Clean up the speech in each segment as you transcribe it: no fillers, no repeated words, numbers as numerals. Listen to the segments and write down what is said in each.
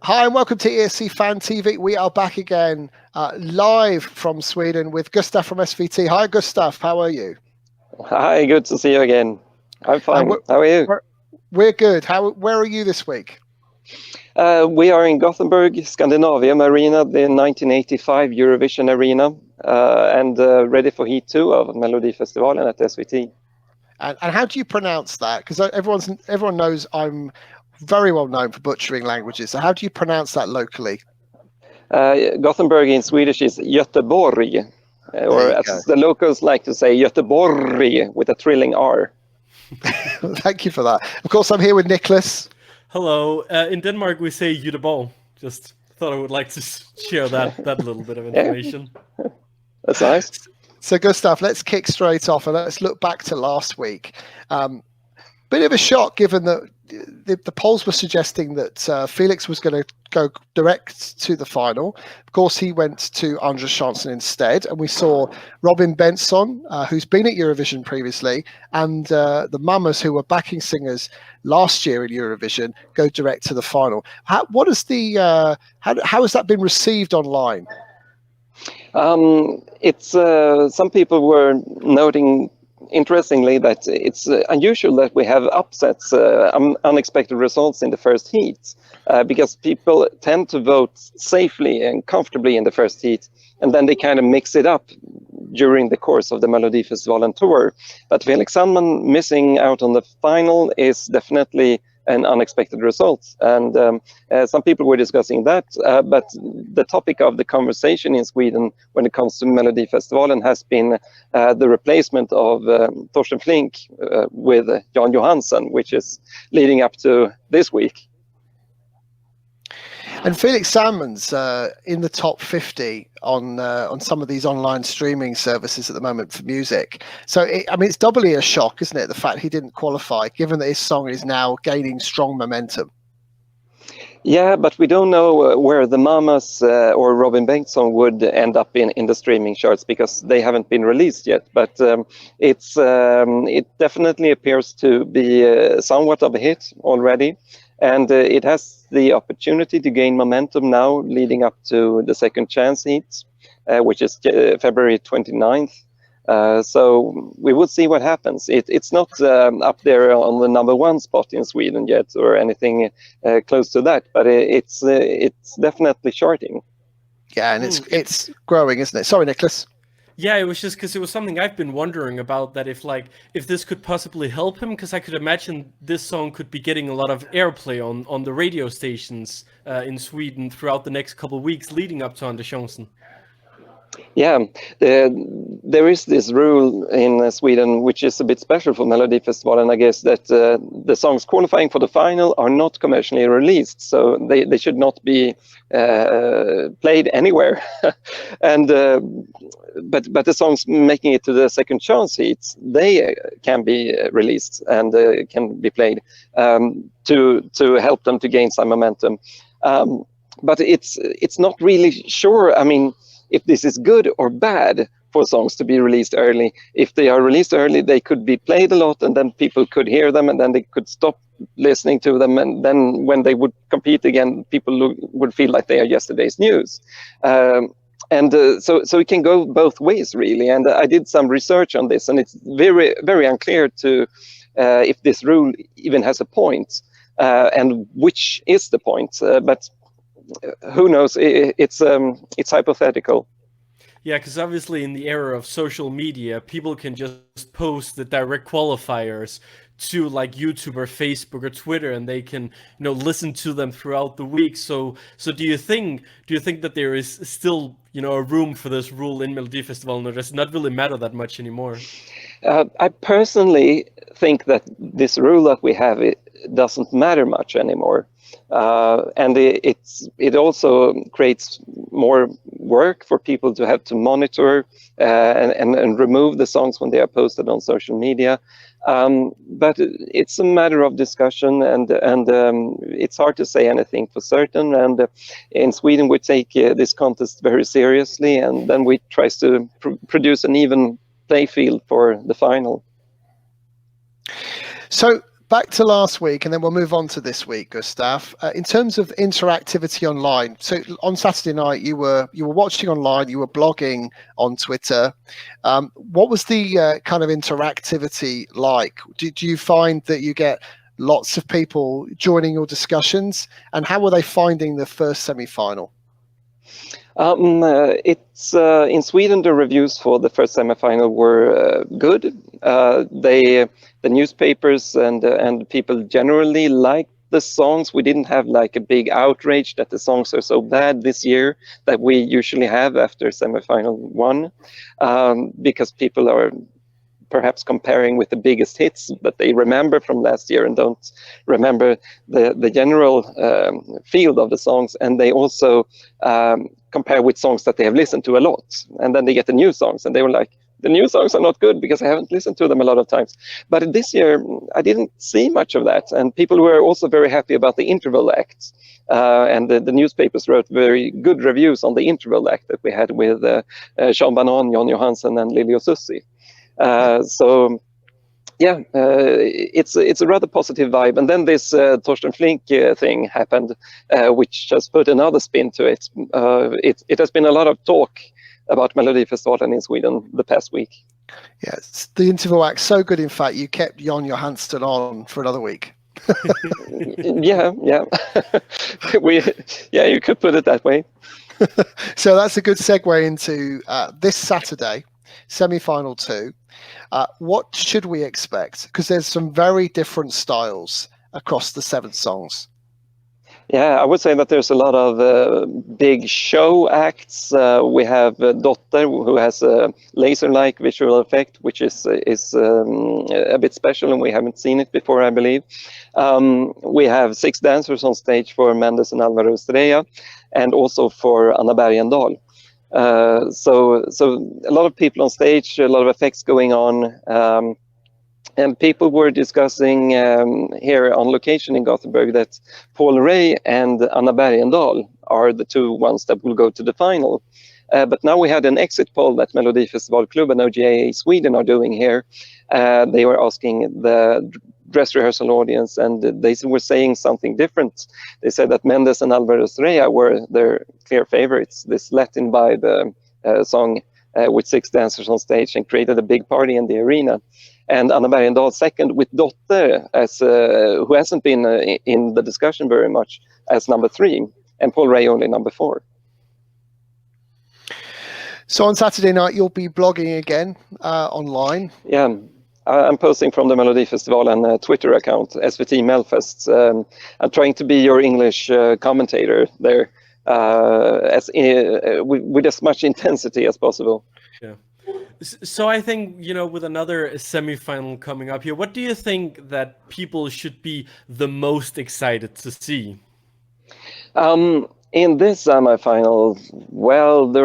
Hi and welcome to ESC Fan TV. We are back again live from Sweden with Gustav from SVT. Hi Gustav, how are you? Hi, good to see you again. I'm fine. How are you? We're good. Where are you this week? We are in Gothenburg, Scandinavium Arena, the 1985 Eurovision Arena, and ready for Heat 2 of Melodifestivalen at SVT. And how do you pronounce that? Because everyone knows I'm very well known for butchering languages. So how do you pronounce that locally? Gothenburg in Swedish is Göteborg, or as the locals like to say, Göteborg with a thrilling R. Thank you for that. Of course, I'm here with Nicholas. Hello. In Denmark, we say Göteborg. Just thought I would like to share that little bit of information. That's nice. So, Gustav, let's kick straight off and let's look back to last week. Bit of a shock, given that the polls were suggesting that Felix was going to go direct to the final. Of course, he went to Andra Chansen instead, and we saw Robin Bengtsson, who's been at Eurovision previously, and the Mamas, who were backing singers last year in Eurovision, go direct to the final. How has that been received online? It's some people were noting, interestingly, that it's unusual that we have upsets, unexpected results in the first heat, because people tend to vote safely and comfortably in the first heat, and then they kind of mix it up during the course of the Melodifestivalen tour. But Felix Salmons missing out on the final is definitely an unexpected result, and some people were discussing that, but the topic of the conversation in Sweden when it comes to Melodifestivalen has been the replacement of Torsten Flink with Jan Johansson, which is leading up to this week. And Felix Salmons in the top 50 on some of these online streaming services at the moment for music. So, it's doubly a shock, isn't it, the fact he didn't qualify, given that his song is now gaining strong momentum? Yeah, but we don't know where the Mamas or Robin Bengtsson would end up in the streaming charts, because they haven't been released yet. But it definitely appears to be somewhat of a hit already. And it has the opportunity to gain momentum now leading up to the second chance heat, which is February 29th. So we will see what happens. It's not up there on the #1 spot in Sweden yet or anything close to that, but it's definitely charting. Yeah, and it's growing, isn't it? Sorry, Nicholas. Yeah, it was just because it was something I've been wondering about, that if this could possibly help him, because I could imagine this song could be getting a lot of airplay on the radio stations in Sweden throughout the next couple of weeks leading up to Andra Chansen. Yeah, there is this rule in Sweden, which is a bit special for Melodifestivalen, I guess, that the songs qualifying for the final are not commercially released, so they should not be played anywhere. And but the songs making it to the second chance heats, they can be released and can be played to help them to gain some momentum. But it's not really sure. I mean, if this is good or bad for songs to be released early. If they are released early, they could be played a lot, and then people could hear them, and then they could stop listening to them, and then when they would compete again, people would feel like they are yesterday's news. So it can go both ways, really. And I did some research on this, and it's very, very unclear to if this rule even has a point, and which is the point. But who knows? It's hypothetical. Yeah, because obviously in the era of social media, people can just post the direct qualifiers to like YouTube or Facebook or Twitter, and they can listen to them throughout the week. So do you think that there is still a room for this rule in Melodifestivalen, or does it not really matter that much anymore? I personally think that this rule that we have, it doesn't matter much anymore. And it also creates more work for people to have to monitor and remove the songs when they are posted on social media. But it's a matter of discussion, and it's hard to say anything for certain. And in Sweden, we take this contest very seriously, and then we try to produce an even play field for the final. So back to last week, and then we'll move on to this week, Gustav. In terms of interactivity online, so on Saturday night you were watching online, you were blogging on Twitter. What was the kind of interactivity like? Do you find that you get lots of people joining your discussions, and how were they finding the first semi-final? It's in Sweden. The reviews for the first semi-final were good. The newspapers and people generally liked the songs. We didn't have like a big outrage that the songs are so bad this year that we usually have after semi-final one, because people are perhaps comparing with the biggest hits that they remember from last year and don't remember the general field of the songs, and they also compare with songs that they have listened to a lot, and then they get the new songs and they were like, the new songs are not good because I haven't listened to them a lot of times. But this year I didn't see much of that, and people were also very happy about the interval acts, and the newspapers wrote very good reviews on the interval act that we had with Sean Banan, Jon Johansson and Lili och Susie. So yeah, it's a rather positive vibe. And then this Torsten Flink thing happened, which just put another spin to it. It has been a lot of talk about Melodifestivalen in Sweden the past week. Yes, the interval act so good. In fact, you kept Jon Johansson on for another week. yeah. You could put it that way. So that's a good segue into this Saturday, semi-final 2. What should we expect? Because there's some very different styles across the 7 songs. Yeah, I would say that there's a lot of big show acts. We have Dotter, who has a laser-like visual effect, which is a bit special, and we haven't seen it before, I believe. We have 6 dancers on stage for Mendes and Alvaro Estrella, and also for Anna Bergendahl. So a lot of people on stage, a lot of effects going on. And people were discussing here on location in Gothenburg that Paul Ray and Anna Bergendahl are the 2 ones that will go to the final. But now we had an exit poll that Melodifestivalklubben and OGA Sweden are doing here. They were asking the dress rehearsal audience, and they were saying something different. They said that Mendes and Alvaro Estrella were their clear favorites. This Latin vibe song with 6 dancers on stage and created a big party in the arena. And Anna Bergendahl second, with Dotter, as who hasn't been in the discussion very much, as number 3, and Paul Ray only number 4. So on Saturday night, you'll be blogging again online. Yeah, I'm posting from the Melodifestivalen Twitter account, SVT Melfest. I'm trying to be your English commentator there, with as much intensity as possible. Yeah. So I think, with another semi-final coming up here, what do you think that people should be the most excited to see? In this semi-final, well,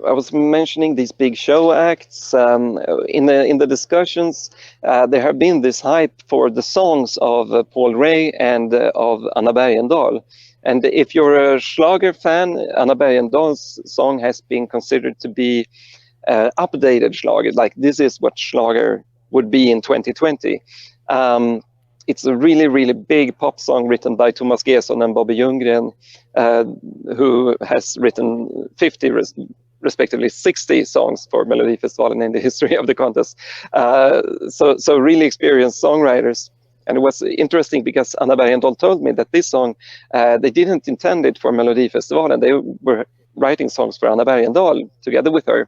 I was mentioning these big show acts. In the discussions, there have been this hype for the songs of Paul Ray and of Anna Bergendahl. And if you're a Schlager fan, Anna Bergendahl's song has been considered to be updated Schlager, like this is what Schlager would be in 2020. It's a really, really big pop song written by Thomas Gesson and Bobby Ljunggren, who has written 50, respectively 60 songs for Melodifestivalen in the history of the contest. So really experienced songwriters. And it was interesting because Anna Bergendahl told me that this song, they didn't intend it for Melodifestivalen. They were writing songs for Anna Bergendahl together with her.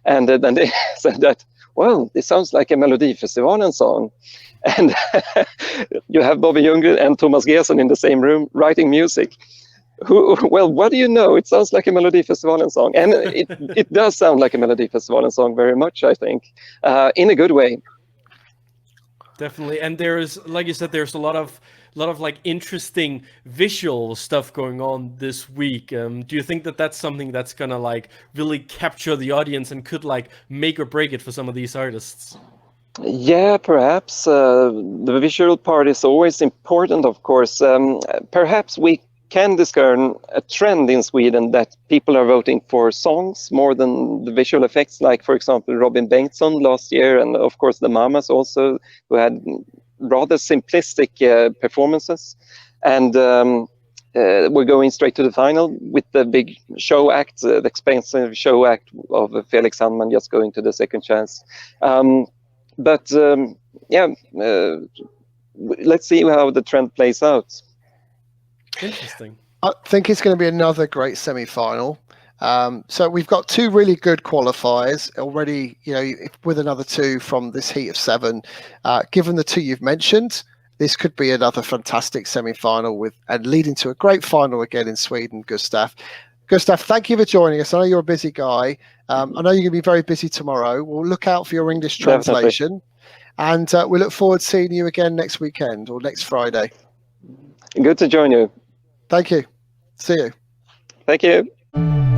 And then they said that, well, this sounds like a Melodifestivalen song. And you have Bobby Ljunggren and Thomas Gesson in the same room writing music. Well, what do you know? It sounds like a Melodifestivalen song. And it does sound like a Melodifestivalen song very much, I think, in a good way. Definitely. And there's, like you said, there's a lot of like interesting visual stuff going on this week. Do you think that that's something that's gonna like really capture the audience and could like make or break it for some of these artists? Yeah, perhaps. The visual part is always important, of course. Perhaps we can discern a trend in Sweden that people are voting for songs more than the visual effects, like, for example, Robin Bengtsson last year, and of course the Mamas also, who had rather simplistic performances, and we're going straight to the final with the big show act, the expensive show act of Felix Salmons just going to the second chance. Let's see how the trend plays out. Interesting. I think it's going to be another great semi-final. So we've got 2 really good qualifiers already, with another 2 from this heat of 7. Given the 2 you've mentioned, this could be another fantastic semi-final and leading to a great final again in Sweden, Gustav. Gustav, thank you for joining us. I know you're a busy guy. I know you're going to be very busy tomorrow. We'll look out for your English translation. Definitely. And we look forward to seeing you again next weekend or next Friday. Good to join you. Thank you. See you. Thank you.